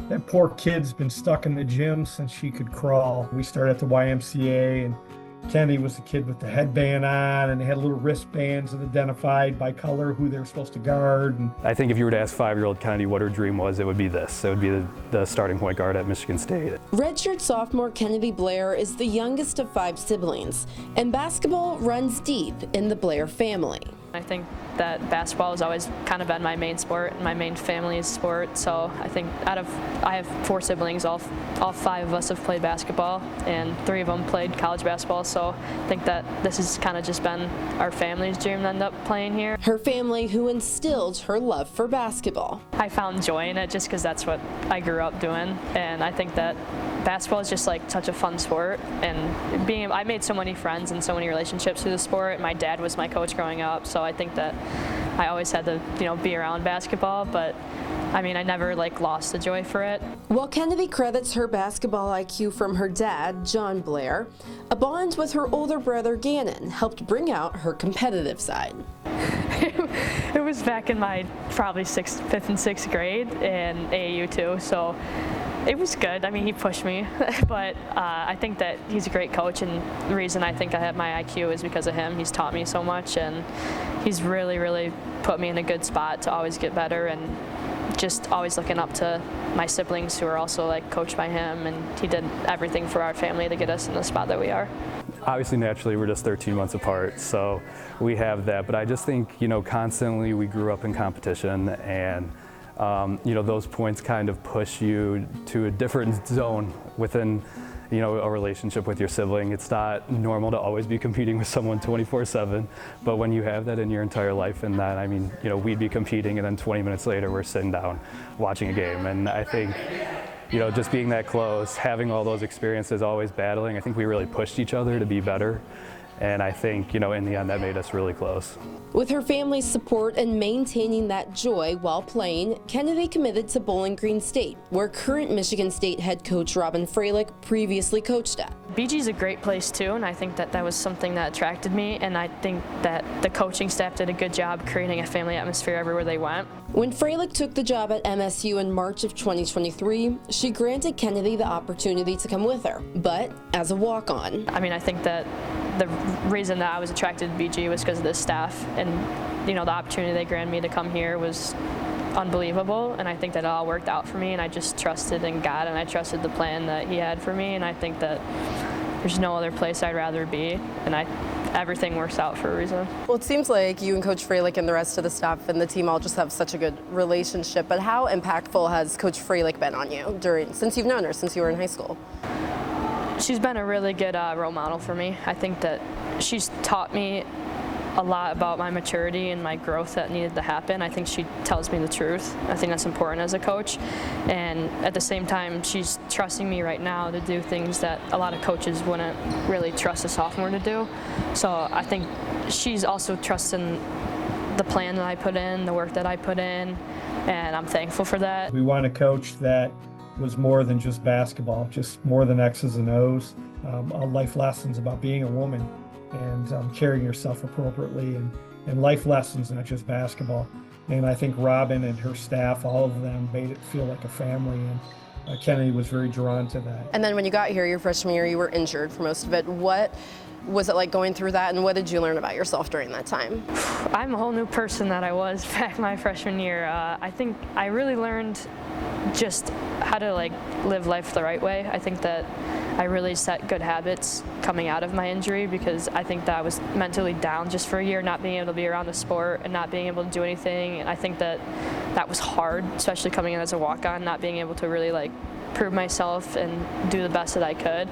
That poor kid's been stuck in the gym since she could crawl. We started at the YMCA, and Kennedy was the kid with the headband on, and they had little wristbands that identified by color who they were supposed to guard. And I think if you were to ask 5-year-old Kennedy what her dream was, it would be this. It would be the starting point guard at Michigan State. Redshirt sophomore Kennedy Blair is the youngest of 5 siblings, and basketball runs deep in the Blair family. I think that basketball has always kind of been my main sport, and my main family's sport. So I think I have 4 siblings, all 5 of us have played basketball, and 3 of them played college basketball. So I think that this has kind of just been our family's dream to end up playing here. Her family who instilled her love for basketball. I found joy in it just because that's what I grew up doing, and I think that basketball is just like such a fun sport, and I made so many friends and so many relationships through the sport. My dad was my coach growing up, so I think that I always had to, be around basketball, but I never lost the joy for it. While Kennedy credits her basketball IQ from her dad, John Blair, a bond with her older brother Gannon helped bring out her competitive side. It was back in my probably 5th and 6th grade in AAU too, so it was good. He pushed me, but I think that he's a great coach, and the reason I think I have my IQ is because of him. He's taught me so much, and he's really, really put me in a good spot to always get better, and just always looking up to my siblings who are also coached by him, and he did everything for our family to get us in the spot that we are. Obviously, naturally, we're just 13 months apart, so we have that. But I just think, constantly we grew up in competition, and those points kind of push you to a different zone within, a relationship with your sibling. It's not normal to always be competing with someone 24/7, but when you have that in your entire life, and that, we'd be competing, and then 20 minutes later we're sitting down watching a game. And I think, just being that close, having all those experiences, always battling, I think we really pushed each other to be better. And I think, in the end, that made us really close. With her family's support and maintaining that joy while playing, Kennedy committed to Bowling Green State, where current Michigan State head coach Robin Freilich previously coached at. BG is a great place too, and I think that was something that attracted me, and I think that the coaching staff did a good job creating a family atmosphere everywhere they went. When Freilich took the job at MSU in March of 2023, she granted Kennedy the opportunity to come with her, but as a walk-on. I think that the reason that I was attracted to BG was because of the staff, and the opportunity they granted me to come here was unbelievable, and I think that it all worked out for me, and I just trusted in God, and I trusted the plan that he had for me, and I think that there's no other place I'd rather be, and everything works out for a reason. Well, it seems like you and Coach Freilich and the rest of the staff and the team all just have such a good relationship, but how impactful has Coach Freilich been on you since you've known her, since you were in high school? She's been a really good role model for me. I think that she's taught me a lot about my maturity and my growth that needed to happen. I think she tells me the truth. I think that's important as a coach. And at the same time, she's trusting me right now to do things that a lot of coaches wouldn't really trust a sophomore to do. So I think she's also trusting the plan that I put in, the work that I put in, and I'm thankful for that. we want a coach that was more than just basketball, just more than X's and O's, life lessons about being a woman, and carrying yourself appropriately, and life lessons, not just basketball. And I think Robin and her staff, all of them, made it feel like a family, and Kennedy was very drawn to that. And then when you got here, your freshman year, you were injured for most of it. What was it like going through that, and what did you learn about yourself during that time? I'm a whole new person that I was back my freshman year. I think I really learned just how to live life the right way. I think that I really set good habits coming out of my injury, because I think that I was mentally down just for a year, not being able to be around the sport and not being able to do anything. And I think that was hard, especially coming in as a walk-on, not being able to really prove myself and do the best that I could.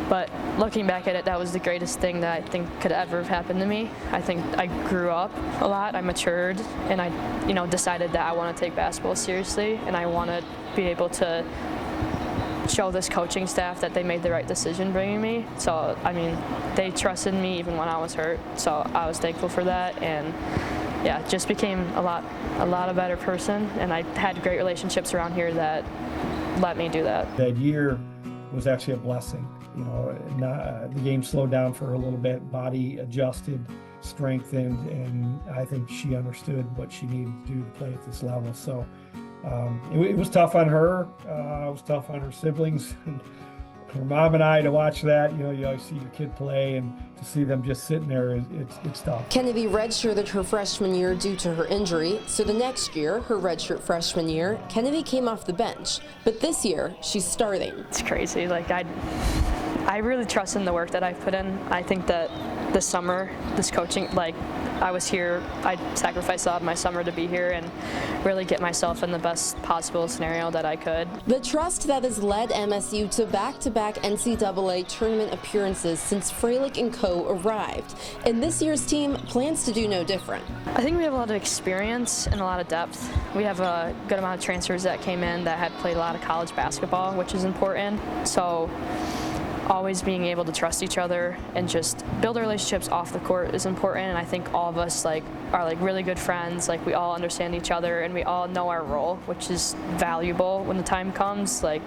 But looking back at it, that was the greatest thing that I think could ever have happened to me. I think I grew up a lot, I matured, and I decided that I want to take basketball seriously, and I want to be able to show this coaching staff that they made the right decision bringing me. So, they trusted me even when I was hurt, so I was thankful for that, and yeah, just became a lot of better person, and I had great relationships around here that let me do that. That year was actually a blessing. The game slowed down for a little bit, body adjusted, strengthened, and I think she understood what she needed to do to play at this level. So It was tough on her. It was tough on her siblings. And her mom and I to watch that. You know, you always see your kid play, and to see them just sitting there, it's tough. Kennedy redshirted her freshman year due to her injury, so the next year, her redshirt freshman year, Kennedy came off the bench. But this year, she's starting. It's crazy. Like I really trust in the work that I've put in. I think that this summer, this coaching, like I was here, I sacrificed a lot of my summer to be here and really get myself in the best possible scenario that I could. The trust that has led MSU to back-to-back NCAA tournament appearances since Freilich and co. arrived. And this year's team plans to do no different. I think we have a lot of experience and a lot of depth. We have a good amount of transfers that came in that had played a lot of college basketball, which is important. So always being able to trust each other and just build relationships off the court is important, and I think all of us are really good friends. Like, we all understand each other and we all know our role, which is valuable when the time comes, like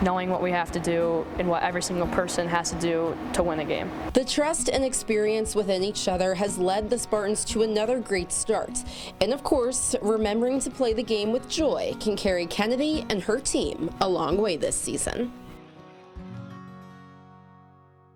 knowing what we have to do and what every single person has to do to win a game. The trust and experience within each other has led the Spartans to another great start. And of course, remembering to play the game with joy can carry Kennedy and her team a long way this season.